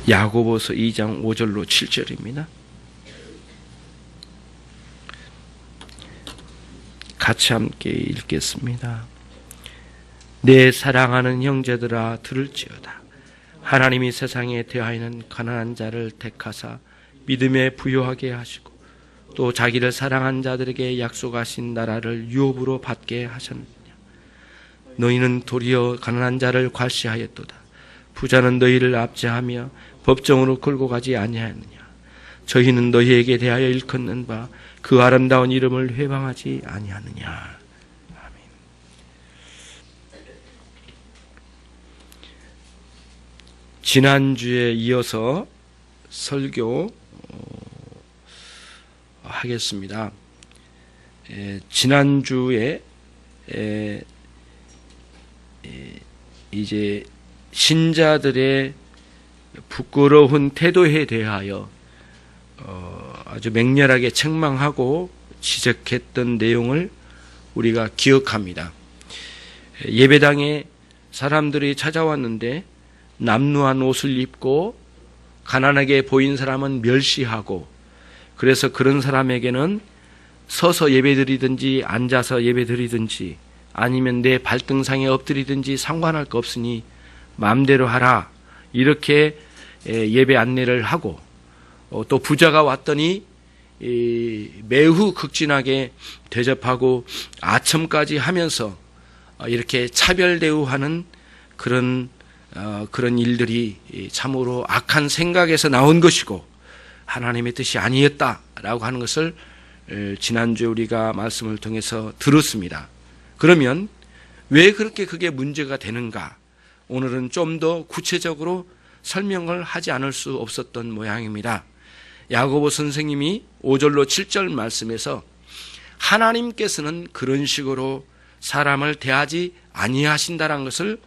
야고보서 2장 5절로 7절입니다. 같이 함께 읽겠습니다. 내 사랑하는 형제들아 들을지어다. 하나님이 세상에 대하여는 가난한 자를 택하사 믿음에 부요하게 하시고 또 자기를 사랑한 자들에게 약속하신 나라를 유업으로 받게 하셨느냐. 너희는 도리어 가난한 자를 괄시하였도다. 부자는 너희를 압제하며 법정으로 끌고 가지 아니하였느냐. 저희는 너희에게 대하여 일컫는 바 그 아름다운 이름을 회방하지 아니하느냐. 아멘. 지난주에 이어서 설교 하겠습니다. 지난주에 이제 신자들의 부끄러운 태도에 대하여 아주 맹렬하게 책망하고 지적했던 내용을 우리가 기억합니다. 예배당에 사람들이 찾아왔는데 남루한 옷을 입고 가난하게 보인 사람은 멸시하고, 그래서 그런 사람에게는 서서 예배드리든지 앉아서 예배드리든지 아니면 내 발등상에 엎드리든지 상관할 거 없으니 마음대로 하라, 이렇게 예배 안내를 하고, 또 부자가 왔더니 매우 극진하게 대접하고 아첨까지 하면서 이렇게 차별 대우하는 그런 일들이 참으로 악한 생각에서 나온 것이고 하나님의 뜻이 아니었다라고 하는 것을 지난주에 우리가 말씀을 통해서 들었습니다. 그러면 왜 그렇게 그게 문제가 되는가? 오늘은 좀 더 구체적으로 설명을 하지 않을 수 없었던 모양입니다. 야고보 선생님이 5절로 7절 말씀에서 하나님께서는 그런 식으로 사람을 대하지 아니하신다는 것을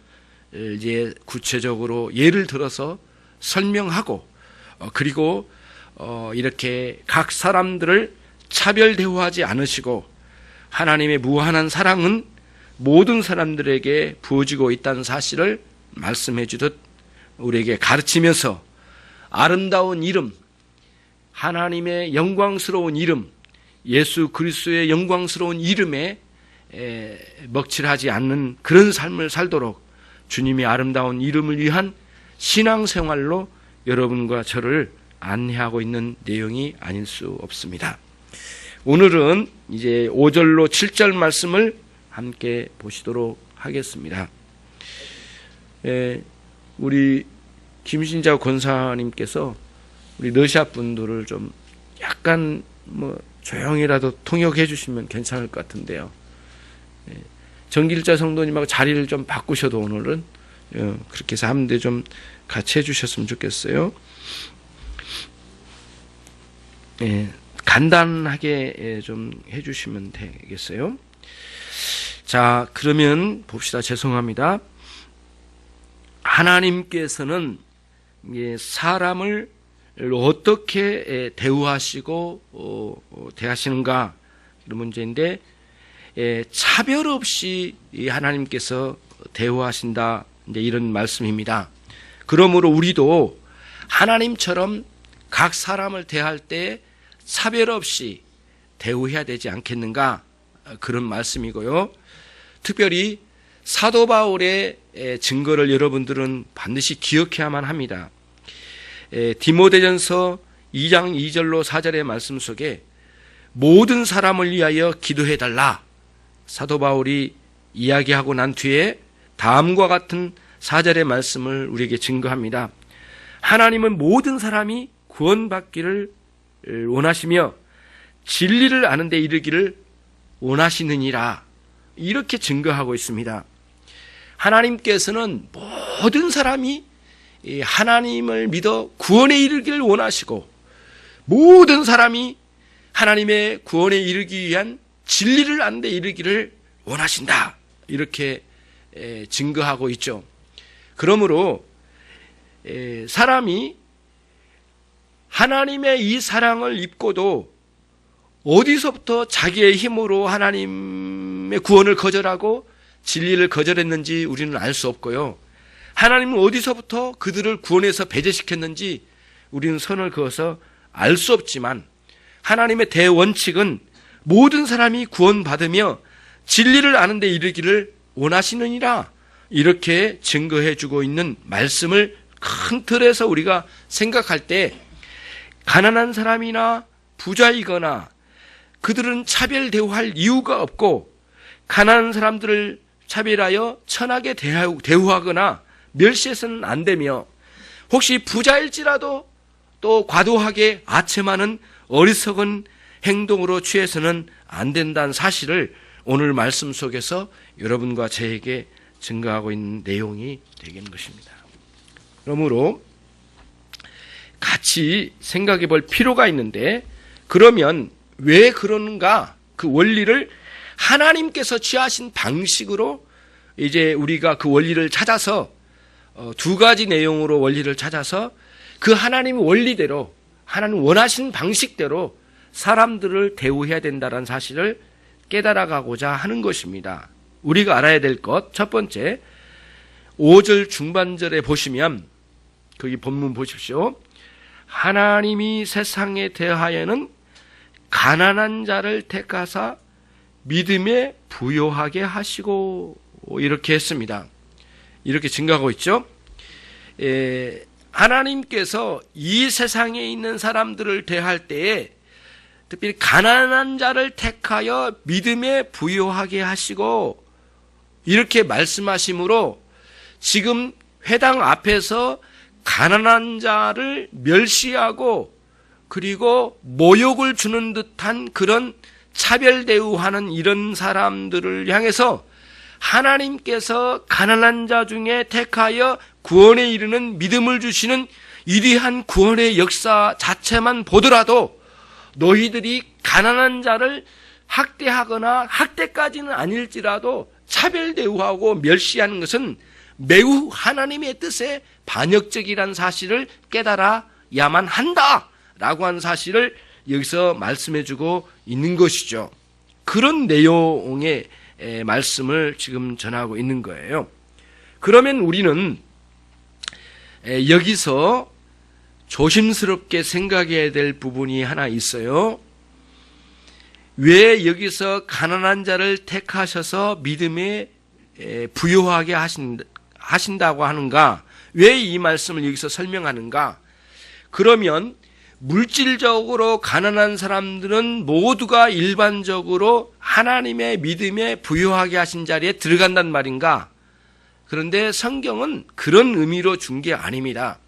이제 구체적으로 예를 들어서 설명하고, 그리고 이렇게 각 사람들을 차별 대우하지 않으시고 하나님의 무한한 사랑은 모든 사람들에게 부어지고 있다는 사실을 말씀해 주듯 우리에게 가르치면서 아름다운 이름, 하나님의 영광스러운 이름, 예수 그리스도의 영광스러운 이름에 먹칠하지 않는 그런 삶을 살도록 주님의 아름다운 이름을 위한 신앙생활로 여러분과 저를 안내하고 있는 내용이 아닐 수 없습니다. 오늘은 이제 5절로 7절 말씀을 함께 보시도록 하겠습니다. 우리 김신자 권사님께서 우리 러시아 분들을 좀 약간 조용히라도 통역해 주시면 괜찮을 것 같은데요. 정길자 성도님하고 자리를 좀 바꾸셔도 오늘은 그렇게 해서 하는데 좀 같이 해주셨으면 좋겠어요. 간단하게 좀 해주시면 되겠어요. 자, 그러면 봅시다. 죄송합니다. 하나님께서는 사람을 어떻게 대우하시고 대하시는가, 이런 문제인데, 차별 없이 하나님께서 대우하신다, 이제 이런 말씀입니다. 그러므로 우리도 하나님처럼 각 사람을 대할 때 차별 없이 대우해야 되지 않겠는가, 그런 말씀이고요. 특별히 사도 바울의 증거를 여러분들은 반드시 기억해야만 합니다. 디모데전서 2장 2절로 4절의 말씀 속에 모든 사람을 위하여 기도해달라, 사도 바울이 이야기하고 난 뒤에 다음과 같은 4절의 말씀을 우리에게 증거합니다. 하나님은 모든 사람이 구원받기를 원하시며 진리를 아는 데 이르기를 원하시느니라, 이렇게 증거하고 있습니다. 하나님께서는 모든 사람이 하나님을 믿어 구원에 이르기를 원하시고 모든 사람이 하나님의 구원에 이르기 위한 진리를 아는 데 이르기를 원하신다, 이렇게 증거하고 있죠. 그러므로 사람이 하나님의 이 사랑을 입고도 어디서부터 자기의 힘으로 하나님의 구원을 거절하고 진리를 거절했는지 우리는 알 수 없고요. 하나님은 어디서부터 그들을 구원해서 배제시켰는지 우리는 선을 그어서 알 수 없지만 하나님의 대원칙은 모든 사람이 구원받으며 진리를 아는 데 이르기를 원하시느니라, 이렇게 증거해 주고 있는 말씀을 큰 틀에서 우리가 생각할 때 가난한 사람이나 부자이거나 그들은 차별 대우할 이유가 없고, 가난한 사람들을 차별하여 천하게 대우하거나 멸시해서는 안 되며, 혹시 부자일지라도 또 과도하게 아첨하는 어리석은 행동으로 취해서는 안 된다는 사실을 오늘 말씀 속에서 여러분과 저에게 증거하고 있는 내용이 되겠는 것입니다. 그러므로 같이 생각해 볼 필요가 있는데, 그러면 왜 그러는가? 그 원리를 하나님께서 취하신 방식으로 이제 우리가 그 원리를 찾아서 두 가지 내용으로 원리를 찾아서 그 하나님의 원리대로, 하나님 원하신 방식대로 사람들을 대우해야 된다는 사실을 깨달아가고자 하는 것입니다. 우리가 알아야 될 것, 첫 번째, 5절 중반절에 보시면, 거기 본문 보십시오. 하나님이 세상에 대하여는 가난한 자를 택하사 믿음에 부요하게 하시고, 이렇게 했습니다. 이렇게 증가하고 있죠. 하나님께서 이 세상에 있는 사람들을 대할 때에 특별히 가난한 자를 택하여 믿음에 부요하게 하시고, 이렇게 말씀하심으로 지금 회당 앞에서 가난한 자를 멸시하고 그리고 모욕을 주는 듯한 그런 차별 대우하는 이런 사람들을 향해서 하나님께서 가난한 자 중에 택하여 구원에 이르는 믿음을 주시는 위대한 구원의 역사 자체만 보더라도 너희들이 가난한 자를 학대하거나 학대까지는 아닐지라도 차별 대우하고 멸시하는 것은 매우 하나님의 뜻에 반역적이라는 사실을 깨달아야만 한다라고 하는 사실을 여기서 말씀해주고 있는 것이죠. 그런 내용의 말씀을 지금 전하고 있는 거예요. 그러면 우리는 여기서 조심스럽게 생각해야 될 부분이 하나 있어요. 왜 여기서 가난한 자를 택하셔서 믿음에 부요하게 하신다고 하는가? 왜 이 말씀을 여기서 설명하는가? 그러면 물질적으로 가난한 사람들은 모두가 일반적으로 하나님의 믿음에 부요하게 하신 자리에 들어간단 말인가? 그런데 성경은 그런 의미로 준 게 아닙니다.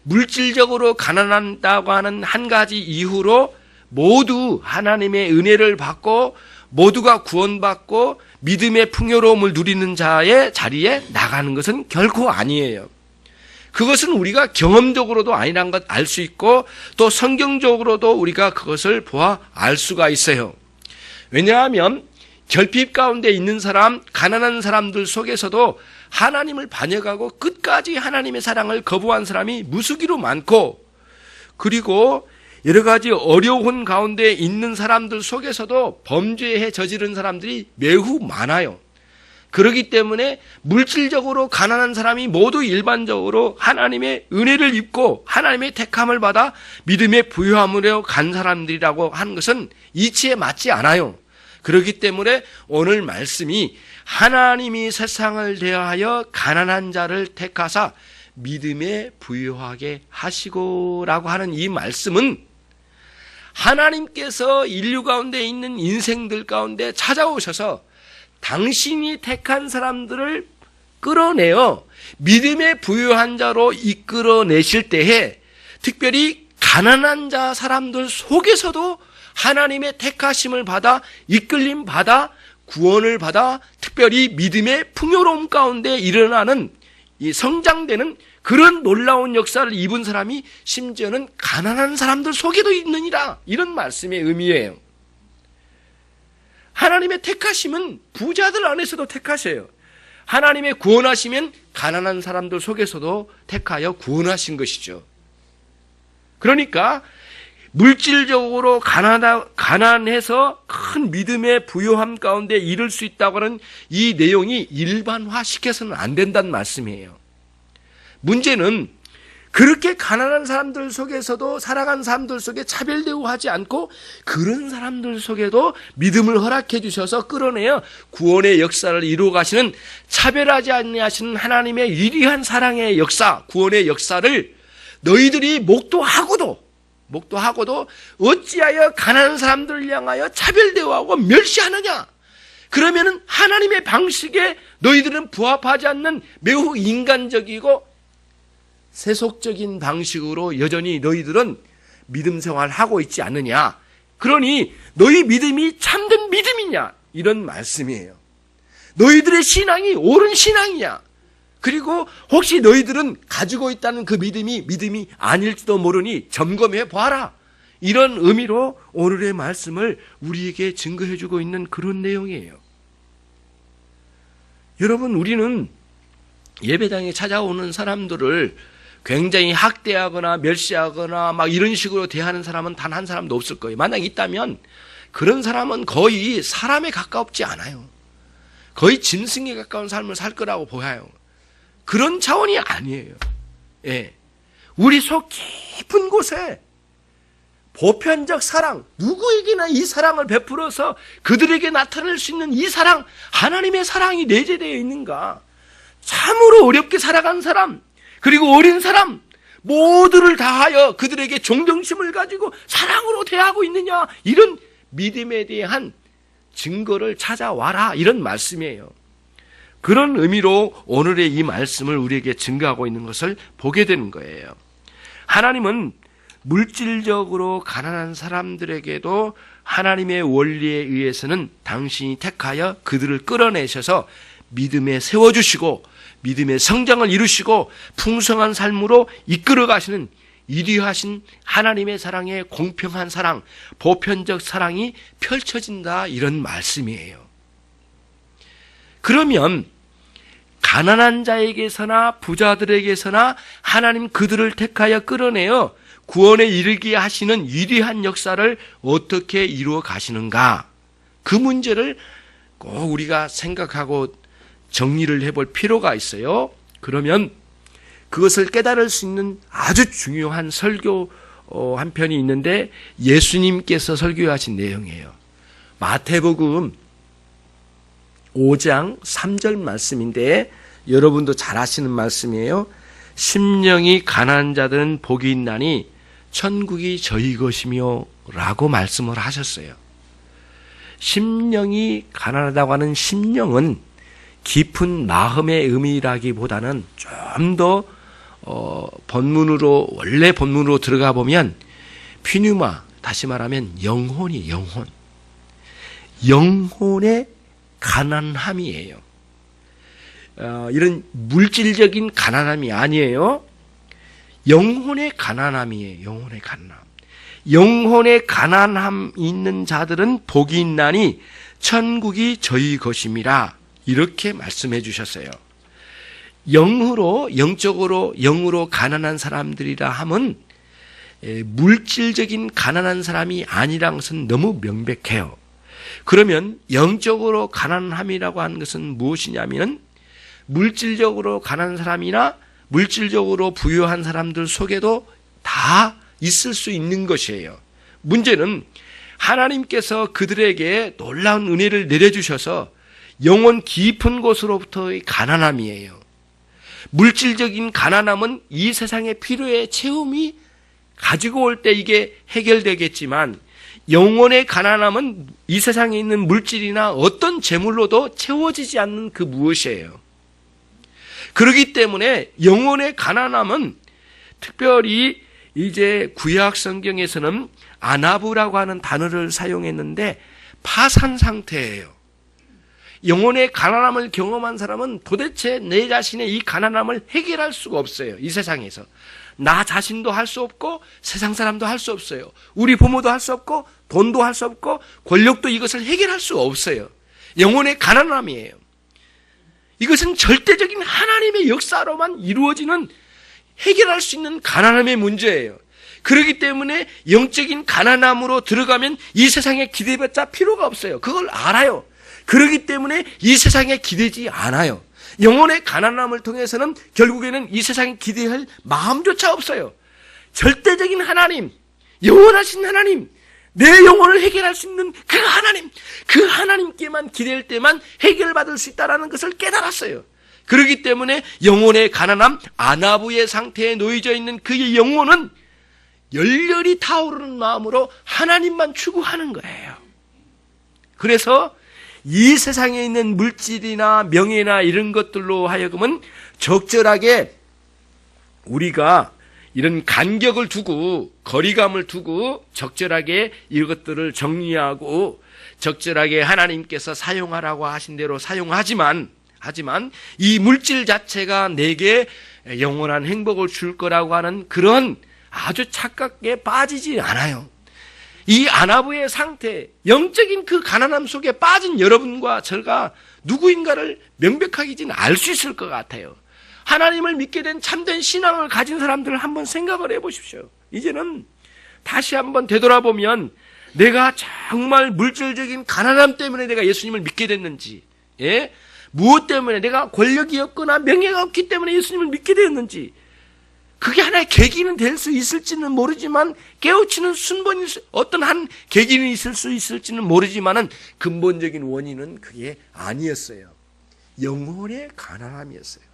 물질적으로 가난하다고 하는 한 가지 이유로 모두 하나님의 은혜를 받고 모두가 구원받고 믿음의 풍요로움을 누리는 자의 자리에 나가는 것은 결코 아니에요. 그것은 우리가 경험적으로도 아니란 것 알 수 있고 또 성경적으로도 우리가 그것을 보아 알 수가 있어요. 왜냐하면 결핍 가운데 있는 사람, 가난한 사람들 속에서도 하나님을 반역하고 끝까지 하나님의 사랑을 거부한 사람이 무수기로 많고, 그리고 여러 가지 어려운 가운데 있는 사람들 속에서도 범죄에 저지른 사람들이 매우 많아요. 그렇기 때문에 물질적으로 가난한 사람이 모두 일반적으로 하나님의 은혜를 입고 하나님의 택함을 받아 믿음의 부요함으로 간 사람들이라고 하는 것은 이치에 맞지 않아요. 그렇기 때문에 오늘 말씀이 하나님이 세상을 대하여 가난한 자를 택하사 믿음에 부요하게 하시고라고 하는 이 말씀은 하나님께서 인류 가운데 있는 인생들 가운데 찾아오셔서 당신이 택한 사람들을 끌어내어 믿음의 부요한 자로 이끌어내실 때에 특별히 가난한 자 사람들 속에서도 하나님의 택하심을 받아 이끌림 받아 구원을 받아 특별히 믿음의 풍요로움 가운데 일어나는 이 성장되는 그런 놀라운 역사를 입은 사람이 심지어는 가난한 사람들 속에도 있느니라, 이런 말씀의 의미예요. 하나님의 택하심은 부자들 안에서도 택하셔요. 하나님의 구원하시면 가난한 사람들 속에서도 택하여 구원하신 것이죠. 그러니까 물질적으로 가난해서 큰 믿음의 부요함 가운데 이룰 수 있다고 하는 이 내용이 일반화시켜서는 안 된다는 말씀이에요. 문제는 그렇게 가난한 사람들 속에서도 살아간 사람들 속에 차별 대우하지 않고 그런 사람들 속에도 믿음을 허락해 주셔서 끌어내어 구원의 역사를 이루어 가시는 차별하지 아니하시는 하나님의 위대한 사랑의 역사, 구원의 역사를 너희들이 목도하고도 어찌하여 가난한 사람들을 향하여 차별 대우하고 멸시하느냐? 그러면은 하나님의 방식에 너희들은 부합하지 않는 매우 인간적이고 세속적인 방식으로 여전히 너희들은 믿음 생활을 하고 있지 않느냐. 그러니 너희 믿음이 참된 믿음이냐, 이런 말씀이에요. 너희들의 신앙이 옳은 신앙이냐, 그리고 혹시 너희들은 가지고 있다는 그 믿음이 아닐지도 모르니 점검해 봐라, 이런 의미로 오늘의 말씀을 우리에게 증거해 주고 있는 그런 내용이에요. 여러분, 우리는 예배당에 찾아오는 사람들을 굉장히 학대하거나 멸시하거나 막 이런 식으로 대하는 사람은 단 한 사람도 없을 거예요. 만약 있다면 그런 사람은 거의 사람에 가깝지 않아요. 거의 짐승에 가까운 삶을 살 거라고 보여요. 그런 차원이 아니에요. 예. 우리 속 깊은 곳에 보편적 사랑, 누구에게나 이 사랑을 베풀어서 그들에게 나타낼 수 있는 이 사랑, 하나님의 사랑이 내재되어 있는가? 참으로 어렵게 살아간 사람, 그리고 어린 사람 모두를 다하여 그들에게 존경심을 가지고 사랑으로 대하고 있느냐, 이런 믿음에 대한 증거를 찾아와라, 이런 말씀이에요. 그런 의미로 오늘의 이 말씀을 우리에게 증거하고 있는 것을 보게 되는 거예요. 하나님은 물질적으로 가난한 사람들에게도 하나님의 원리에 의해서는 당신이 택하여 그들을 끌어내셔서 믿음에 세워주시고 믿음의 성장을 이루시고 풍성한 삶으로 이끌어 가시는 위대하신 하나님의 사랑의 공평한 사랑, 보편적 사랑이 펼쳐진다, 이런 말씀이에요. 그러면 가난한 자에게서나 부자들에게서나 하나님 그들을 택하여 끌어내어 구원에 이르게 하시는 위대한 역사를 어떻게 이루어 가시는가? 그 문제를 꼭 우리가 생각하고 정리를 해볼 필요가 있어요. 그러면 그것을 깨달을 수 있는 아주 중요한 설교 한 편이 있는데 예수님께서 설교하신 내용이에요. 마태복음 5장 3절 말씀인데 여러분도 잘 아시는 말씀이에요. 심령이 가난한 자들은 복이 있나니 천국이 저희 것이며 라고 말씀을 하셨어요. 심령이 가난하다고 하는 심령은 깊은 마음의 의미라기보다는 좀 더 원래 본문으로 들어가 보면 피뉴마, 다시 말하면 영혼의 가난함이에요. 이런 물질적인 가난함이 아니에요. 영혼의 가난함이에요. 영혼의 가난함 있는 자들은 복이 있나니 천국이 저희 것임이라, 이렇게 말씀해 주셨어요. 영적으로 가난한 사람들이라 함은 물질적인 가난한 사람이 아니라는 것은 너무 명백해요. 그러면 영적으로 가난함이라고 하는 것은 무엇이냐면 물질적으로 가난한 사람이나 물질적으로 부유한 사람들 속에도 다 있을 수 있는 것이에요. 문제는 하나님께서 그들에게 놀라운 은혜를 내려주셔서 영혼 깊은 곳으로부터의 가난함이에요. 물질적인 가난함은 이 세상의 필요의 채움이 가지고 올 때 이게 해결되겠지만 영혼의 가난함은 이 세상에 있는 물질이나 어떤 재물로도 채워지지 않는 그 무엇이에요. 그렇기 때문에 영혼의 가난함은 특별히 이제 구약 성경에서는 아나부라고 하는 단어를 사용했는데 파산 상태예요. 영혼의 가난함을 경험한 사람은 도대체 내 자신의 이 가난함을 해결할 수가 없어요. 이 세상에서. 나 자신도 할 수 없고 세상 사람도 할 수 없어요. 우리 부모도 할 수 없고 돈도 할 수 없고 권력도 이것을 해결할 수가 없어요. 영혼의 가난함이에요. 이것은 절대적인 하나님의 역사로만 이루어지는, 해결할 수 있는 가난함의 문제예요. 그렇기 때문에 영적인 가난함으로 들어가면 이 세상에 기대받자 필요가 없어요. 그걸 알아요. 그렇기 때문에 이 세상에 기대지 않아요. 영혼의 가난함을 통해서는 결국에는 이 세상에 기대할 마음조차 없어요. 절대적인 하나님, 영원하신 하나님, 내 영혼을 해결할 수 있는 그 하나님께만 기댈 때만 해결받을 수 있다는 것을 깨달았어요. 그렇기 때문에 영혼의 가난함, 아나부의 상태에 놓여져 있는 그의 영혼은 열렬히 타오르는 마음으로 하나님만 추구하는 거예요. 그래서 이 세상에 있는 물질이나 명예나 이런 것들로 하여금은 적절하게 우리가 이런 간격을 두고 거리감을 두고 적절하게 이것들을 정리하고 적절하게 하나님께서 사용하라고 하신 대로 사용하지만 이 물질 자체가 내게 영원한 행복을 줄 거라고 하는 그런 아주 착각에 빠지지 않아요. 이 아나부의 상태, 영적인 그 가난함 속에 빠진 여러분과 제가 누구인가를 명백하게 알 수 있을 것 같아요. 하나님을 믿게 된 참된 신앙을 가진 사람들을 한번 생각을 해보십시오. 이제는 다시 한번 되돌아보면 내가 정말 물질적인 가난함 때문에 내가 예수님을 믿게 됐는지, 무엇 때문에 내가 권력이 없거나 명예가 없기 때문에 예수님을 믿게 되었는지, 그게 하나의 계기는 될 수 있을지는 모르지만 깨우치는 순번이 어떤 한 계기는 있을 수 있을지는 모르지만은 근본적인 원인은 그게 아니었어요. 영혼의 가난함이었어요.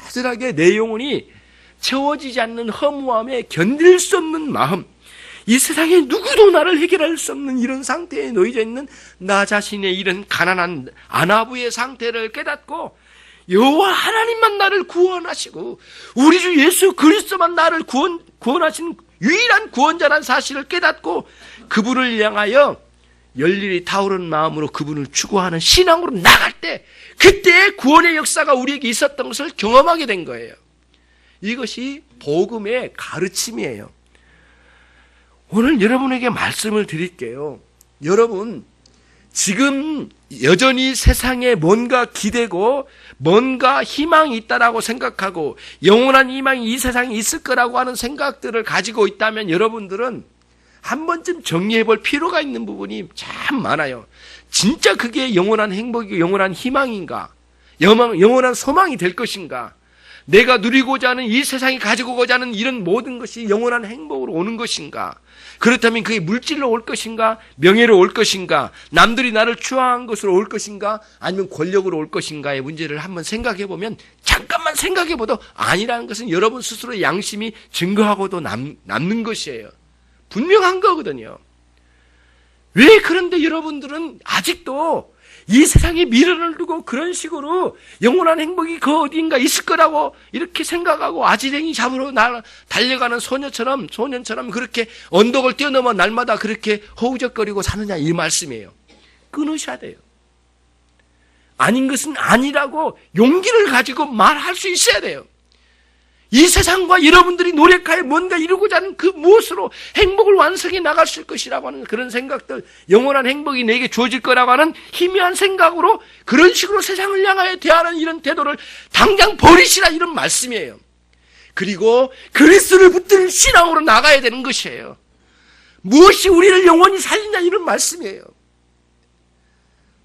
처절하게 내 영혼이 채워지지 않는 허무함에 견딜 수 없는 마음, 이 세상에 누구도 나를 해결할 수 없는 이런 상태에 놓여져 있는 나 자신의 이런 가난한 아나부의 상태를 깨닫고 여호와 하나님만 나를 구원하시고 우리 주 예수 그리스도만 나를 구원하시는 유일한 구원자라는 사실을 깨닫고 그분을 향하여 열렬히 타오르는 마음으로 그분을 추구하는 신앙으로 나갈 때 그때 구원의 역사가 우리에게 있었던 것을 경험하게 된 거예요. 이것이 복음의 가르침이에요. 오늘 여러분에게 말씀을 드릴게요. 여러분, 지금 여전히 세상에 뭔가 기대고 뭔가 희망이 있다라고 생각하고 영원한 희망이 이 세상에 있을 거라고 하는 생각들을 가지고 있다면 여러분들은 한 번쯤 정리해 볼 필요가 있는 부분이 참 많아요. 진짜 그게 영원한 행복이고 영원한 희망인가? 영원한 소망이 될 것인가? 내가 누리고자 하는 이 세상이 가지고 오고자 하는 이런 모든 것이 영원한 행복으로 오는 것인가? 그렇다면 그게 물질로 올 것인가? 명예로 올 것인가? 남들이 나를 추앙한 것으로 올 것인가? 아니면 권력으로 올 것인가의 문제를 한번 생각해 보면 잠깐만 생각해 봐도 아니라는 것은 여러분 스스로의 양심이 증거하고도 남는 것이에요. 분명한 거거든요. 왜 그런데 여러분들은 아직도 이 세상에 미련을 두고 그런 식으로 영원한 행복이 그 어디인가 있을 거라고 이렇게 생각하고 아지랭이 잡으러 달려가는 소년처럼 그렇게 언덕을 뛰어넘어 날마다 그렇게 허우적거리고 사느냐 이 말씀이에요. 끊으셔야 돼요. 아닌 것은 아니라고 용기를 가지고 말할 수 있어야 돼요. 이 세상과 여러분들이 노력하여 뭔가 이루고자 하는 그 무엇으로 행복을 완성해 나갈 수 있을 것이라고 하는 그런 생각들, 영원한 행복이 내게 주어질 거라고 하는 희미한 생각으로 그런 식으로 세상을 향하여 대하는 이런 태도를 당장 버리시라 이런 말씀이에요. 그리고 그리스도를 붙드는 신앙으로 나가야 되는 것이에요. 무엇이 우리를 영원히 살리냐 이런 말씀이에요.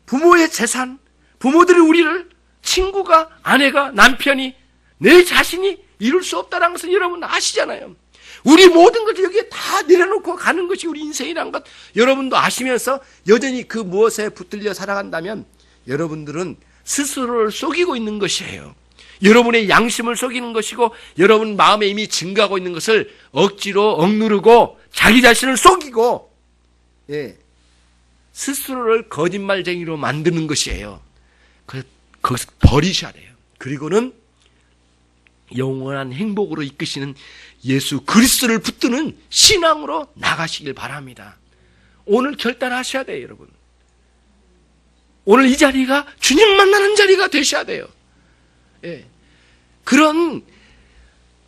부모의 재산, 부모들이 우리를 친구가, 아내가, 남편이, 내 자신이 이룰 수 없다는 것은 여러분 아시잖아요. 우리 모든 것을 여기에 다 내려놓고 가는 것이 우리 인생이라는 것 여러분도 아시면서 여전히 그 무엇에 붙들려 살아간다면 여러분들은 스스로를 속이고 있는 것이에요. 여러분의 양심을 속이는 것이고 여러분 마음에 이미 증가하고 있는 것을 억지로 억누르고 자기 자신을 속이고 스스로를 거짓말쟁이로 만드는 것이에요. 거기서 버리셔야 돼요. 그리고는 영원한 행복으로 이끄시는 예수 그리스도를 붙드는 신앙으로 나가시길 바랍니다. 오늘 결단하셔야 돼요, 여러분. 오늘 이 자리가 주님 만나는 자리가 되셔야 돼요. 그런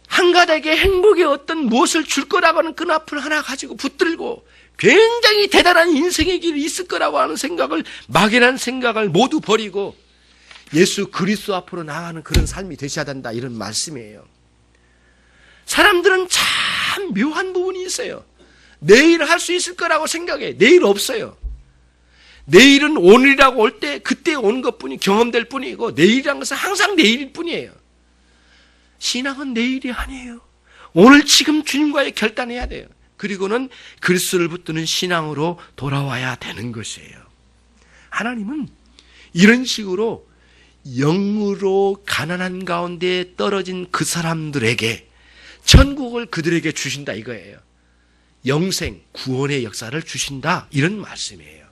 한 가닥의 행복의 어떤 무엇을 줄 거라고 하는 끈앞을 하나 가지고 붙들고 굉장히 대단한 인생의 길이 있을 거라고 하는 생각을, 막연한 생각을 모두 버리고 예수 그리스도 앞으로 나가는 그런 삶이 되셔야 된다 이런 말씀이에요. 사람들은 참 묘한 부분이 있어요. 내일 할 수 있을 거라고 생각해. 내일 없어요. 내일은 오늘이라고 올 때 그때 온 것뿐이 경험될 뿐이고 내일이라는 것은 항상 내일일 뿐이에요. 신앙은 내일이 아니에요. 오늘 지금 주님과의 결단해야 돼요. 그리고는 그리스도를 붙드는 신앙으로 돌아와야 되는 것이에요. 하나님은 이런 식으로 영으로 가난한 가운데 떨어진 그 사람들에게 천국을 그들에게 주신다 이거예요. 영생, 구원의 역사를 주신다 이런 말씀이에요.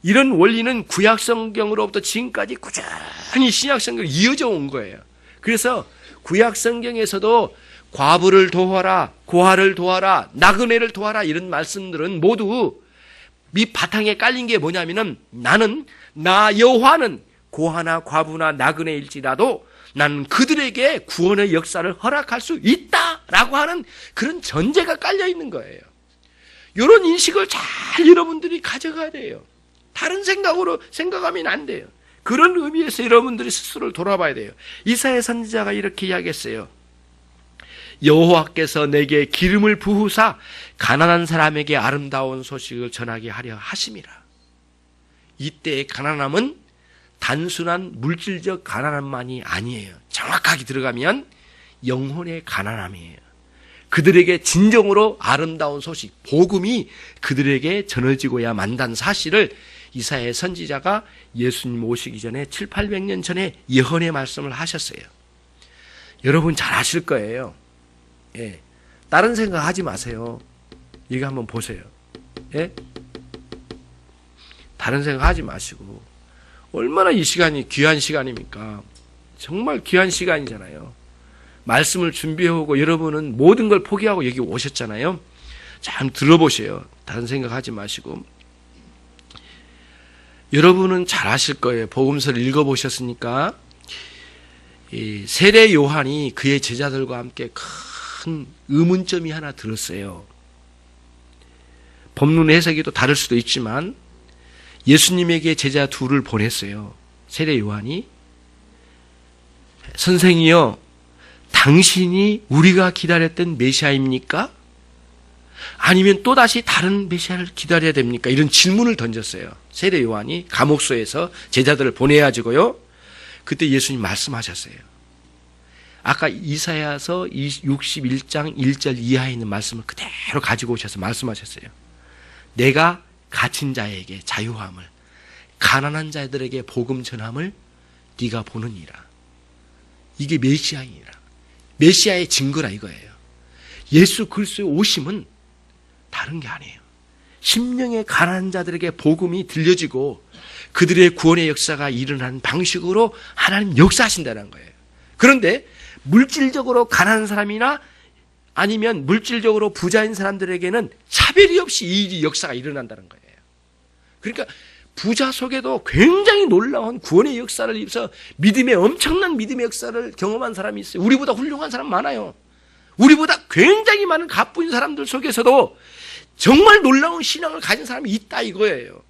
이런 원리는 구약성경으로부터 지금까지 꾸준히 신약성경으로 이어져 온 거예요. 그래서 구약성경에서도 과부를 도와라, 고아를 도와라, 나그네를 도와라 이런 말씀들은 모두 밑바탕에 깔린 게 뭐냐면은 나는 나 여호와는 고아나 과부나 나그네일지라도 나는 그들에게 구원의 역사를 허락할 수 있다라고 하는 그런 전제가 깔려 있는 거예요. 이런 인식을 잘 여러분들이 가져가야 돼요. 다른 생각으로 생각하면 안 돼요. 그런 의미에서 여러분들이 스스로를 돌아봐야 돼요. 이사야 선지자가 이렇게 이야기했어요. 여호와께서 내게 기름을 부으사 가난한 사람에게 아름다운 소식을 전하게 하려 하심이라. 이때의 가난함은 단순한 물질적 가난함만이 아니에요. 정확하게 들어가면 영혼의 가난함이에요. 그들에게 진정으로 아름다운 소식, 복음이 그들에게 전해지고야 만다는 사실을 이사야 선지자가 예수님 오시기 전에 700~800년 전에 예언의 말씀을 하셨어요. 여러분 잘 아실 거예요. 예. 다른 생각하지 마세요. 이거 한번 보세요. 예? 다른 생각하지 마시고 얼마나 이 시간이 귀한 시간입니까? 정말 귀한 시간이잖아요. 말씀을 준비해오고 여러분은 모든 걸 포기하고 여기 오셨잖아요. 자, 한번 들어보세요. 다른 생각하지 마시고. 여러분은 잘 아실 거예요. 복음서를 읽어보셨으니까 이 세례 요한이 그의 제자들과 함께 큰 의문점이 하나 들었어요. 법문 해석이 또 다를 수도 있지만 예수님에게 제자 둘을 보냈어요. 세례 요한이 선생이여 당신이 우리가 기다렸던 메시아입니까? 아니면 또다시 다른 메시아를 기다려야 됩니까? 이런 질문을 던졌어요. 세례 요한이 감옥소에서 제자들을 보내가지고요. 그때 예수님 말씀하셨어요. 아까 이사야서 61장 1절 이하에 있는 말씀을 그대로 가지고 오셔서 말씀하셨어요. 내가 갇힌 자에게 자유함을, 가난한 자들에게 복음 전함을 네가 보느니라. 이게 메시아이라. 메시아의 증거라 이거예요. 예수 그리스도의 오심은 다른 게 아니에요. 심령의 가난한 자들에게 복음이 들려지고 그들의 구원의 역사가 일어나는 방식으로 하나님 역사하신다는 거예요. 그런데 물질적으로 가난한 사람이나 아니면 물질적으로 부자인 사람들에게는 차별이 없이 이 역사가 일어난다는 거예요. 그러니까 부자 속에도 굉장히 놀라운 구원의 역사를 입어서 엄청난 믿음의 역사를 경험한 사람이 있어요. 우리보다 훌륭한 사람 많아요. 우리보다 굉장히 많은 갑부인 사람들 속에서도 정말 놀라운 신앙을 가진 사람이 있다 이거예요.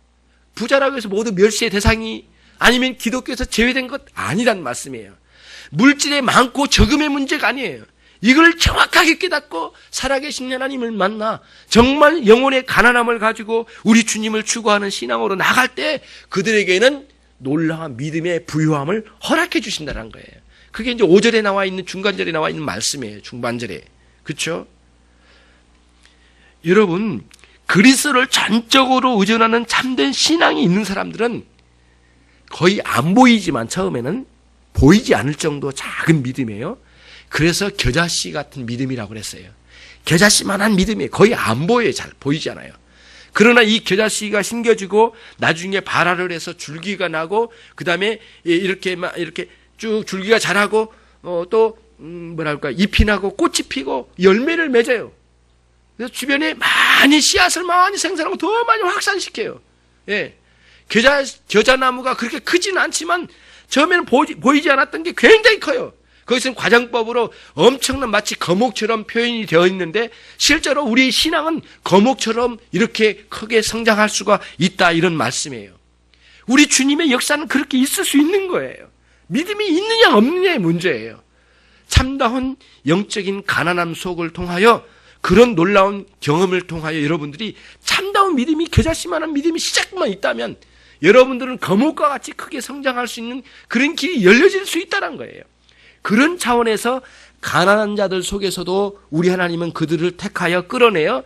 부자라고 해서 모두 멸시의 대상이 아니면 기독교에서 제외된 것 아니란 말씀이에요. 물질의 많고 적음의 문제가 아니에요. 이걸 정확하게 깨닫고 살아계신 하나님을 만나 정말 영혼의 가난함을 가지고 우리 주님을 추구하는 신앙으로 나갈 때 그들에게는 놀라운 믿음의 부유함을 허락해 주신다는 거예요. 그게 이제 5절에 나와 있는 중간절에 나와 있는 말씀이에요. 중반절에. 그렇죠? 여러분 그리스도를 전적으로 의존하는 참된 신앙이 있는 사람들은 거의 안 보이지만 처음에는 보이지 않을 정도 작은 믿음이에요. 그래서 겨자씨 같은 믿음이라고 그랬어요. 겨자씨만한 믿음이 거의 안 보여요. 잘 보이지 않아요. 그러나 이 겨자씨가 심겨지고 나중에 발화를 해서 줄기가 나고 그 다음에 이렇게 쭉 줄기가 자라고 또 잎이 나고 꽃이 피고 열매를 맺어요. 그래서 주변에 많이 씨앗을 많이 생산하고 더 많이 확산시켜요. 예. 겨자나무가 그렇게 크지는 않지만 처음에는 보이지 않았던 게 굉장히 커요. 거기서는 과장법으로 엄청난 마치 거목처럼 표현이 되어 있는데 실제로 우리 신앙은 거목처럼 이렇게 크게 성장할 수가 있다 이런 말씀이에요. 우리 주님의 역사는 그렇게 있을 수 있는 거예요. 믿음이 있느냐 없느냐의 문제예요. 참다운 영적인 가난함 속을 통하여 그런 놀라운 경험을 통하여 여러분들이 참다운 아름다운 믿음이, 겨자씨만한 믿음이 시작만 있다면 여러분들은 거목과 같이 크게 성장할 수 있는 그런 길이 열려질 수 있다는 거예요. 그런 차원에서 가난한 자들 속에서도 우리 하나님은 그들을 택하여 끌어내어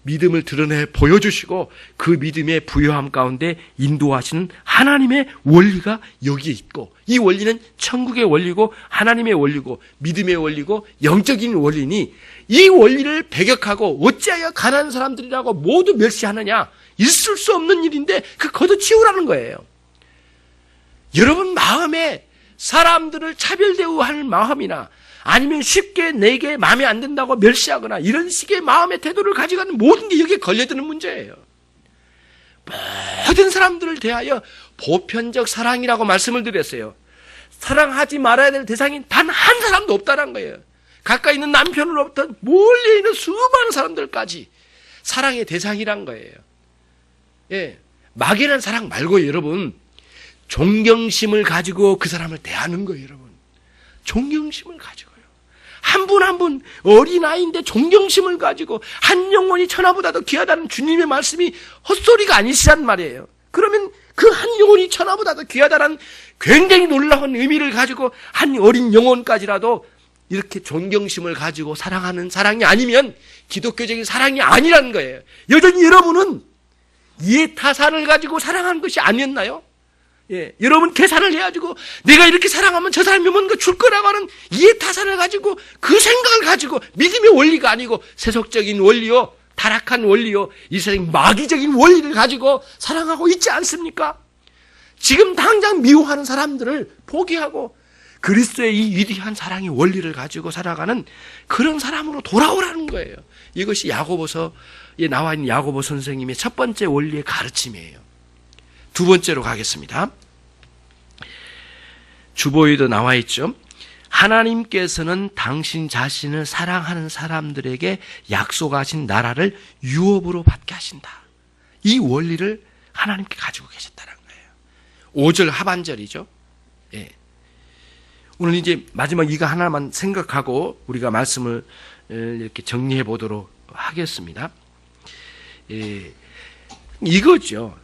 믿음을 드러내 보여주시고 그 믿음의 부요함 가운데 인도하시는 하나님의 원리가 여기에 있고, 이 원리는 천국의 원리고 하나님의 원리고 믿음의 원리고 영적인 원리니, 이 원리를 배격하고 어찌하여 가난한 사람들이라고 모두 멸시하느냐, 있을 수 없는 일인데 그 걷어치우라는 거예요. 여러분 마음에 사람들을 차별 대우할 마음이나 아니면 쉽게 내게 마음에 안 든다고 멸시하거나 이런 식의 마음의 태도를 가져가는 모든 게 여기에 걸려드는 문제예요. 모든 사람들을 대하여 보편적 사랑이라고 말씀을 드렸어요. 사랑하지 말아야 될 대상이 단 한 사람도 없다는 거예요. 가까이 있는 남편으로부터 멀리 있는 수많은 사람들까지 사랑의 대상이란 거예요. 예, 막연한 사랑 말고 여러분, 존경심을 가지고 그 사람을 대하는 거예요. 여러분, 존경심을 가지고요. 한 분 한 분 어린아이인데 존경심을 가지고, 한 영혼이 천하보다도 귀하다는 주님의 말씀이 헛소리가 아니시란 말이에요. 그러면 그 한 영혼이 천하보다도 귀하다는 굉장히 놀라운 의미를 가지고 한 어린 영혼까지라도 이렇게 존경심을 가지고 사랑하는 사랑이 아니면 기독교적인 사랑이 아니라는 거예요. 여전히 여러분은 이해타산을 가지고 사랑하는 것이 아니었나요? 예, 여러분 계산을 해가지고 내가 이렇게 사랑하면 저 사람이 뭔가 줄 거라고 하는 이해타산을 가지고, 그 생각을 가지고, 믿음의 원리가 아니고 세속적인 원리요, 타락한 원리요, 이 세상 마귀적인 원리를 가지고 사랑하고 있지 않습니까? 지금 당장 미워하는 사람들을 포기하고 그리스도의 이 위대한 사랑의 원리를 가지고 살아가는 그런 사람으로 돌아오라는 거예요. 이것이 야고보서에 나와 있는 야고보 선생님의 첫 번째 원리의 가르침이에요. 두 번째로 가겠습니다. 주보에도 나와 있죠. 하나님께서는 당신 자신을 사랑하는 사람들에게 약속하신 나라를 유업으로 받게 하신다. 이 원리를 하나님께 가지고 계셨다는 거예요. 5절 하반절이죠. 예. 오늘 이제 마지막 이거 하나만 생각하고 우리가 말씀을 이렇게 정리해 보도록 하겠습니다. 예. 이거죠.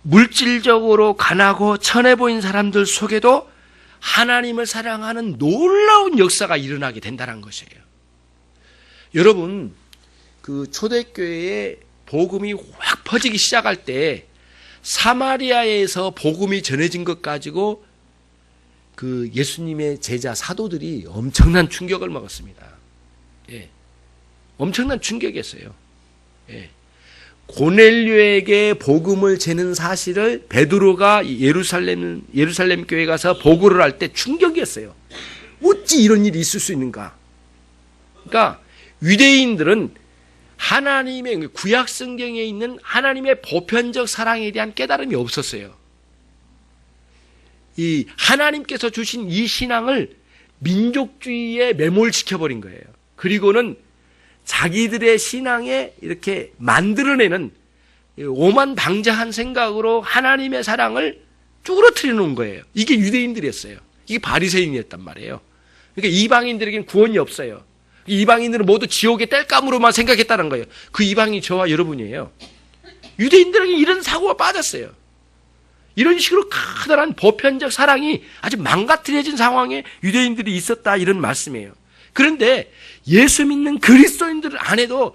물질적으로 가난하고 천해 보인 사람들 속에도 하나님을 사랑하는 놀라운 역사가 일어나게 된다는 것이에요. 여러분, 그 초대교회에 복음이 확 퍼지기 시작할 때 사마리아에서 복음이 전해진 것 가지고 그 예수님의 제자 사도들이 엄청난 충격을 먹었습니다. 예. 엄청난 충격이었어요. 예. 고넬료에게 복음을 전하는 사실을 베드로가 예루살렘 교회에 가서 보고를 할 때 충격이었어요. 어찌 이런 일이 있을 수 있는가? 그러니까 유대인들은 하나님의 구약 성경에 있는 하나님의 보편적 사랑에 대한 깨달음이 없었어요. 이 하나님께서 주신 이 신앙을 민족주의에 매몰시켜버린 거예요. 그리고는 자기들의 신앙에 이렇게 만들어내는 오만방자한 생각으로 하나님의 사랑을 쭈그러뜨려 놓은 거예요. 이게 유대인들이었어요. 이게 바리새인이었단 말이에요. 그러니까 이방인들에게는 구원이 없어요. 이방인들은 모두 지옥의 땔감으로만 생각했다는 거예요. 그 이방인이 저와 여러분이에요. 유대인들에게 이런 사고가 빠졌어요. 이런 식으로 커다란 보편적 사랑이 아주 망가뜨려진 상황에 유대인들이 있었다, 이런 말씀이에요. 그런데 예수 믿는 그리스도인들 안에도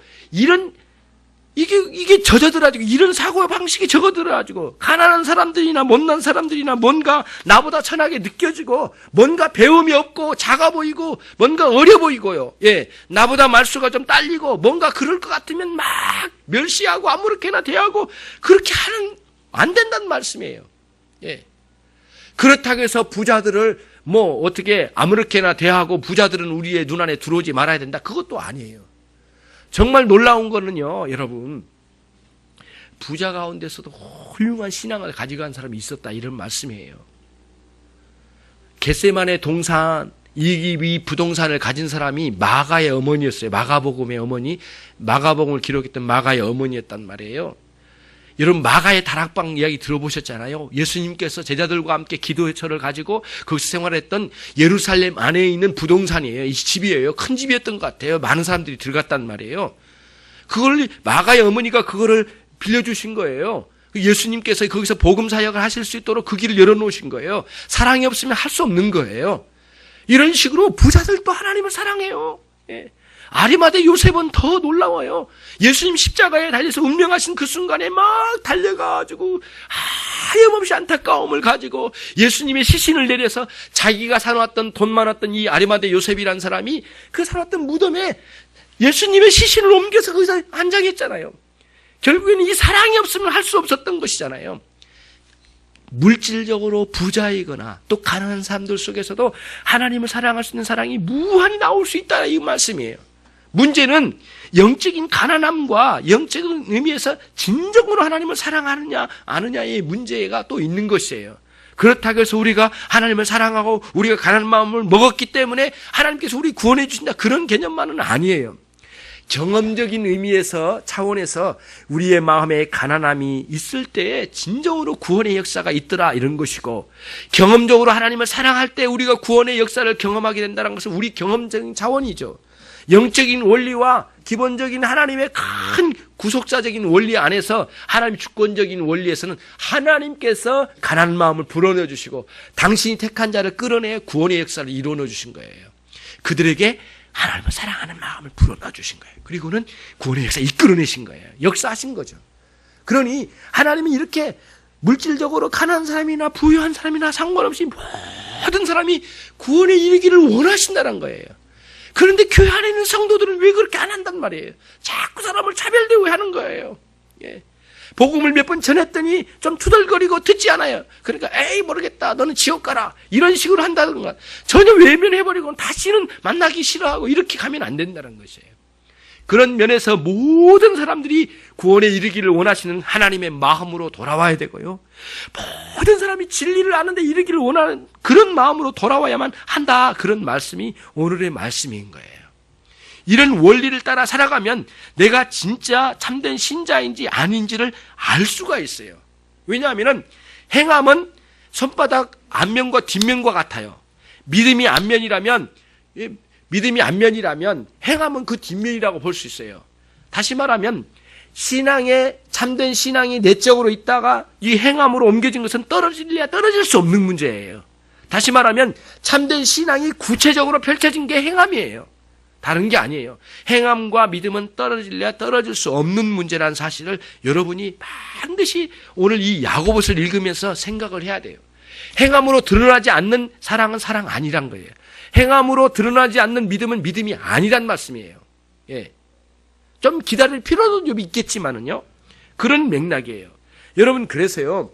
이게 젖어들어가지고, 이런 사고의 방식이 적어들어가지고, 가난한 사람들이나 못난 사람들이나 뭔가 나보다 천하게 느껴지고, 뭔가 배움이 없고 작아 보이고 뭔가 어려 보이고요. 예, 나보다 말수가 좀 딸리고 뭔가 그럴 것 같으면 막 멸시하고 아무렇게나 대하고, 그렇게 하는 안 된다는 말씀이에요. 예. 그렇다고 해서 부자들을 어떻게 아무렇게나 대하고 부자들은 우리의 눈 안에 들어오지 말아야 된다, 그것도 아니에요. 정말 놀라운 거는요, 여러분, 부자 가운데서도 훌륭한 신앙을 가지고 간 사람이 있었다, 이런 말씀이에요. 겟세마네 동산, 이 부동산을 가진 사람이 마가의 어머니였어요. 마가복음의 어머니, 마가복음을 기록했던 마가의 어머니였단 말이에요. 여러분, 마가의 다락방 이야기 들어보셨잖아요. 예수님께서 제자들과 함께 기도회처를 가지고 거기서 생활했던 예루살렘 안에 있는 부동산이에요. 이 집이에요. 큰 집이었던 것 같아요. 많은 사람들이 들어갔단 말이에요. 그걸 마가의 어머니가 그거를 빌려주신 거예요. 예수님께서 거기서 복음 사역을 하실 수 있도록 그 길을 열어놓으신 거예요. 사랑이 없으면 할 수 없는 거예요. 이런 식으로 부자들도 하나님을 사랑해요. 예. 아리마대 요셉은 더 놀라워요. 예수님 십자가에 달려서 운명하신 그 순간에 막 달려가지고 하염없이 안타까움을 가지고 예수님의 시신을 내려서 자기가 사놓았던 돈 많았던 이 아리마대 요셉이라는 사람이 그 사놨던 무덤에 예수님의 시신을 옮겨서 거기서 안장했잖아요. 결국에는 이 사랑이 없으면 할 수 없었던 것이잖아요. 물질적으로 부자이거나 또 가난한 사람들 속에서도 하나님을 사랑할 수 있는 사랑이 무한히 나올 수 있다, 이 말씀이에요. 문제는 영적인 가난함과 영적인 의미에서 진정으로 하나님을 사랑하느냐 아느냐의 문제가 또 있는 것이에요. 그렇다고 해서 우리가 하나님을 사랑하고 우리가 가난한 마음을 먹었기 때문에 하나님께서 우리 구원해 주신다, 그런 개념만은 아니에요. 경험적인 의미에서 차원에서 우리의 마음에 가난함이 있을 때에 진정으로 구원의 역사가 있더라, 이런 것이고, 경험적으로 하나님을 사랑할 때 우리가 구원의 역사를 경험하게 된다는 것은 우리 경험적인 차원이죠. 영적인 원리와 기본적인 하나님의 큰 구속사적인 원리 안에서 하나님의 주권적인 원리에서는 하나님께서 가난한 마음을 불어넣어 주시고 당신이 택한 자를 끌어내 구원의 역사를 이루어 주신 거예요. 그들에게 하나님을 사랑하는 마음을 불어넣어 주신 거예요. 그리고는 구원의 역사 이끌어내신 거예요. 역사하신 거죠. 그러니 하나님이 이렇게 물질적으로 가난한 사람이나 부유한 사람이나 상관없이 모든 사람이 구원에 이르기를 원하신다는 거예요. 그런데 교회 안에 있는 성도들은 왜 그렇게 안 한단 말이에요. 자꾸 사람을 차별대우하는 거예요. 예. 복음을 몇 번 전했더니 좀 투덜거리고 듣지 않아요. 그러니까 에이 모르겠다, 너는 지옥 가라, 이런 식으로 한다든가 전혀 외면해버리고 다시는 만나기 싫어하고 이렇게 가면 안 된다는 것이에요. 그런 면에서 모든 사람들이 구원에 이르기를 원하시는 하나님의 마음으로 돌아와야 되고요, 모든 사람이 진리를 아는데 이르기를 원하는 그런 마음으로 돌아와야만 한다, 그런 말씀이 오늘의 말씀인 거예요. 이런 원리를 따라 살아가면 내가 진짜 참된 신자인지 아닌지를 알 수가 있어요. 왜냐하면 행함은 손바닥 앞면과 뒷면과 같아요. 믿음이 앞면이라면 행함은 그 뒷면이라고 볼 수 있어요. 다시 말하면 참된 신앙이 내적으로 있다가 이 행함으로 옮겨진 것은 떨어질 수 없는 문제예요. 다시 말하면 참된 신앙이 구체적으로 펼쳐진 게 행함이에요. 다른 게 아니에요. 행함과 믿음은 떨어질 수 없는 문제라는 사실을 여러분이 반드시 오늘 이 야고보서를 읽으면서 생각을 해야 돼요. 행함으로 드러나지 않는 사랑은 사랑 아니란 거예요. 행함으로 드러나지 않는 믿음은 믿음이 아니란 말씀이에요. 예. 좀 기다릴 필요도 좀 있겠지만은요, 그런 맥락이에요. 여러분, 그래서요,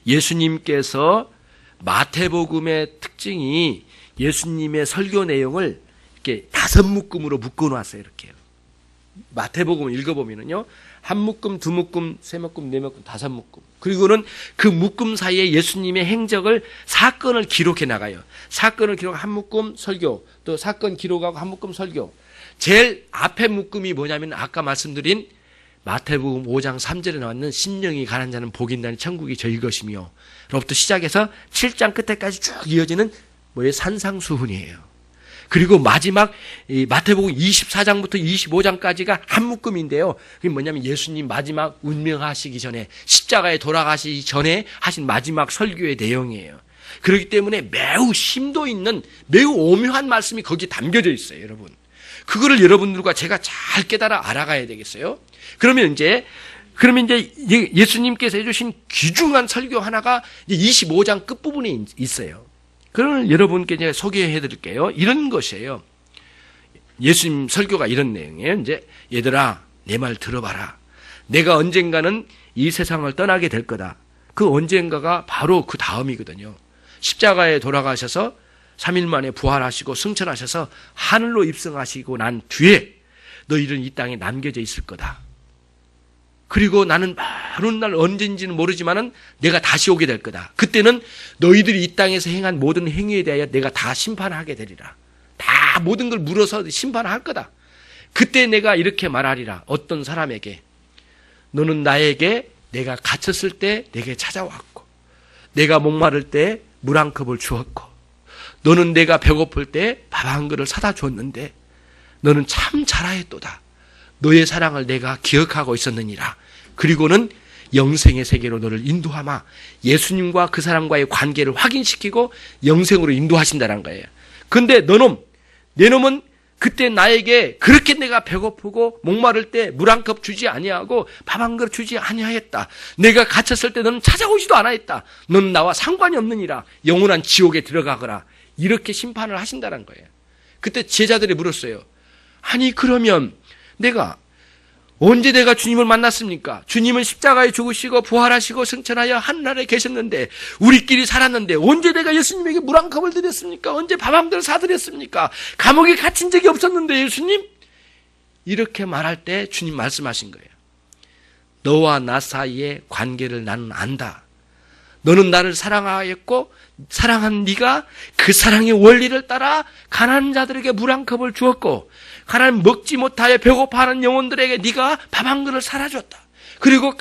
예수님께서 마태복음의 특징이 예수님의 설교 내용을 이렇게 5묶음으로 묶어놨어요. 이렇게 마태복음을 읽어보면은요, 1묶음, 2묶음, 3묶음, 4묶음, 5묶음. 그리고는 그 묶음 사이에 예수님의 행적을 사건을 기록해 나가요. 사건을 기록하고 1묶음 설교, 또 사건 기록하고 1묶음 설교. 제일 앞에 묶음이 뭐냐면 아까 말씀드린 마태복음 5장 3절에 나왔는 심령이 가난한 자는 복이 있나니 천국이 저희 것이며 로부터 시작해서 7장 끝에까지 쭉 이어지는 산상수훈이에요. 그리고 마지막 이 마태복음 24장부터 25장까지가 한 묶음인데요. 그게 뭐냐면 예수님 마지막 운명하시기 전에, 십자가에 돌아가시기 전에 하신 마지막 설교의 내용이에요. 그렇기 때문에 매우 심도 있는 매우 오묘한 말씀이 거기에 담겨져 있어요, 여러분. 그거를 여러분들과 제가 잘 깨달아 알아가야 되겠어요. 그러면 이제 예수님께서 해주신 귀중한 설교 하나가 25장 끝부분에 있어요. 그걸 여러분께 제가 소개해 드릴게요. 이런 것이에요. 예수님 설교가 이런 내용이에요. 이제 얘들아, 내 말 들어봐라. 내가 언젠가는 이 세상을 떠나게 될 거다. 그 언젠가가 바로 그 다음이거든요. 십자가에 돌아가셔서 3일 만에 부활하시고 승천하셔서 하늘로 입성하시고 난 뒤에 너희는 이 땅에 남겨져 있을 거다. 그리고 나는 어느 날 언제인지는 모르지만은 내가 다시 오게 될 거다. 그때는 너희들이 이 땅에서 행한 모든 행위에 대하여 내가 다 심판하게 되리라. 다 모든 걸 물어서 심판할 거다. 그때 내가 이렇게 말하리라. 어떤 사람에게, 너는 나에게 내가 갇혔을 때 내게 찾아왔고, 내가 목마를 때 물 한 컵을 주었고, 너는 내가 배고플 때 밥 한 그릇을 사다 줬는데 너는 참 잘하였도다. 너의 사랑을 내가 기억하고 있었느니라. 그리고는 영생의 세계로 너를 인도하마 예수님과 그 사람과의 관계를 확인시키고 영생으로 인도하신다는 거예요. 근데 내 놈은 그때 나에게 그렇게 내가 배고프고 목마를 때 물 한 컵 주지 아니하고 밥 한 그릇 주지 아니하였다. 내가 갇혔을 때 너는 찾아오지도 않았다. 너는 나와 상관이 없느니라. 영원한 지옥에 들어가거라. 이렇게 심판을 하신다는 거예요. 그때 제자들이 물었어요. 아니 그러면 언제 내가 주님을 만났습니까? 주님은 십자가에 죽으시고 부활하시고 승천하여 하늘나라에 계셨는데 우리끼리 살았는데 언제 내가 예수님에게 물 한 컵을 드렸습니까? 언제 밥 한 그릇 사드렸습니까? 감옥에 갇힌 적이 없었는데 예수님? 이렇게 말할 때 주님 말씀하신 거예요. 너와 나 사이의 관계를 나는 안다. 너는 나를 사랑하였고 사랑한 네가 그 사랑의 원리를 따라 가난한 자들에게 물 한 컵을 주었고 가난 먹지 못하여 배고파하는 영혼들에게 네가 밥 한 그릇을 사라졌다. 그리고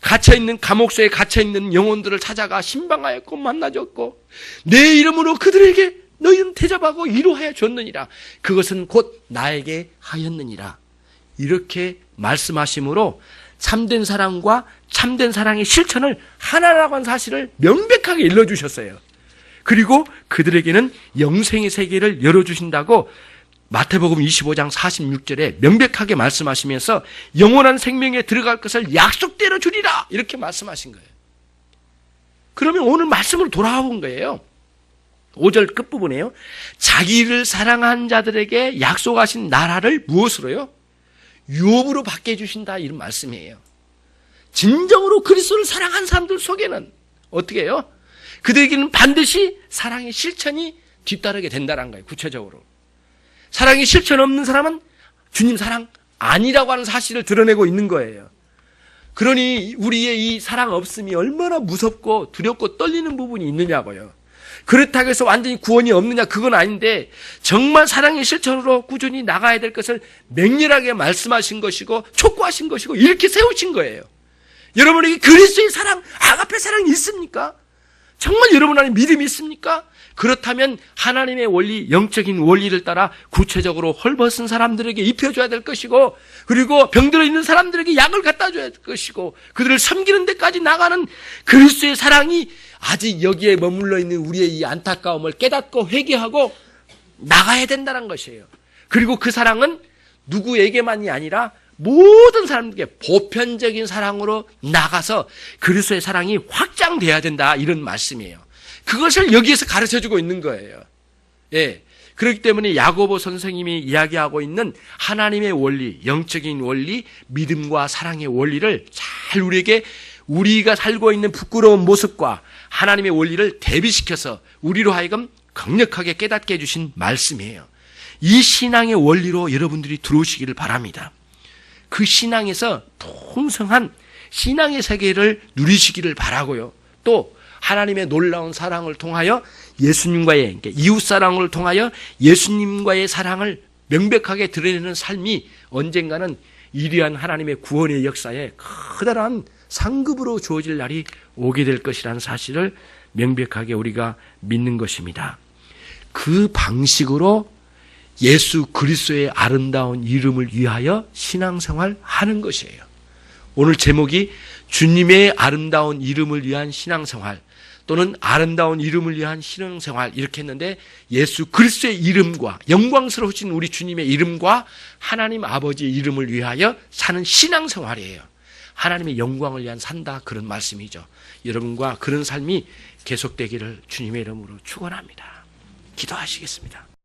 갇혀있는 감옥소에 갇혀있는 영혼들을 찾아가 신방하였고 만나줬고 내 이름으로 그들에게 너희는 대접하고 위로하여 줬느니라. 그것은 곧 나에게 하였느니라. 이렇게 말씀하심으로 참된 사랑과 참된 사랑의 실천을 하나라고 하는 사실을 명백하게 일러주셨어요. 그리고 그들에게는 영생의 세계를 열어주신다고 마태복음 25장 46절에 명백하게 말씀하시면서 영원한 생명에 들어갈 것을 약속대로 주리라 이렇게 말씀하신 거예요. 그러면 오늘 말씀으로 돌아와 본 거예요. 5절 끝부분에요. 자기를 사랑한 자들에게 약속하신 나라를 무엇으로요? 유업으로 받게 해주신다 이런 말씀이에요. 진정으로 그리스도를 사랑한 사람들 속에는 어떻게 해요? 그들에게는 반드시 사랑의 실천이 뒤따르게 된다는 거예요. 구체적으로. 사랑의 실천 없는 사람은 주님 사랑 아니라고 하는 사실을 드러내고 있는 거예요. 그러니 우리의 이 사랑 없음이 얼마나 무섭고 두렵고 떨리는 부분이 있느냐고요. 그렇다고 해서 완전히 구원이 없느냐 그건 아닌데 정말 사랑의 실천으로 꾸준히 나가야 될 것을 맹렬하게 말씀하신 것이고 촉구하신 것이고 이렇게 세우신 거예요. 여러분에게 그리스도의 사랑, 아가페 사랑이 있습니까? 정말 여러분 안에 믿음이 있습니까? 그렇다면 하나님의 원리, 영적인 원리를 따라 구체적으로 헐벗은 사람들에게 입혀줘야 될 것이고 그리고 병들어 있는 사람들에게 약을 갖다 줘야 될 것이고 그들을 섬기는 데까지 나가는 그리스도의 사랑이 아직 여기에 머물러 있는 우리의 이 안타까움을 깨닫고 회개하고 나가야 된다는 것이에요. 그리고 그 사랑은 누구에게만이 아니라 모든 사람들에게 보편적인 사랑으로 나가서 그리스도의 사랑이 확장돼야 된다 이런 말씀이에요. 그것을 여기에서 가르쳐주고 있는 거예요. 예. 그렇기 때문에 야고보 선생님이 이야기하고 있는 하나님의 원리, 영적인 원리, 믿음과 사랑의 원리를 잘 우리가 살고 있는 부끄러운 모습과 하나님의 원리를 대비시켜서 우리로 하여금 강력하게 깨닫게 해주신 말씀이에요. 이 신앙의 원리로 여러분들이 들어오시기를 바랍니다. 그 신앙에서 풍성한 신앙의 세계를 누리시기를 바라고요. 또 하나님의 놀라운 사랑을 통하여 예수님과의 이웃사랑을 통하여 예수님과의 사랑을 명백하게 드러내는 삶이 언젠가는 이리한 하나님의 구원의 역사에 커다란 상급으로 주어질 날이 오게 될 것이라는 사실을 명백하게 우리가 믿는 것입니다. 그 방식으로 예수 그리스도의 아름다운 이름을 위하여 신앙생활 하는 것이에요. 오늘 제목이 주님의 아름다운 이름을 위한 신앙생활 또는 아름다운 이름을 위한 신앙생활 이렇게 했는데 예수 그리스도의 이름과 영광스러우신 우리 주님의 이름과 하나님 아버지의 이름을 위하여 사는 신앙생활이에요. 하나님의 영광을 위한 산다 그런 말씀이죠. 여러분과 그런 삶이 계속되기를 주님의 이름으로 축원합니다. 기도하시겠습니다.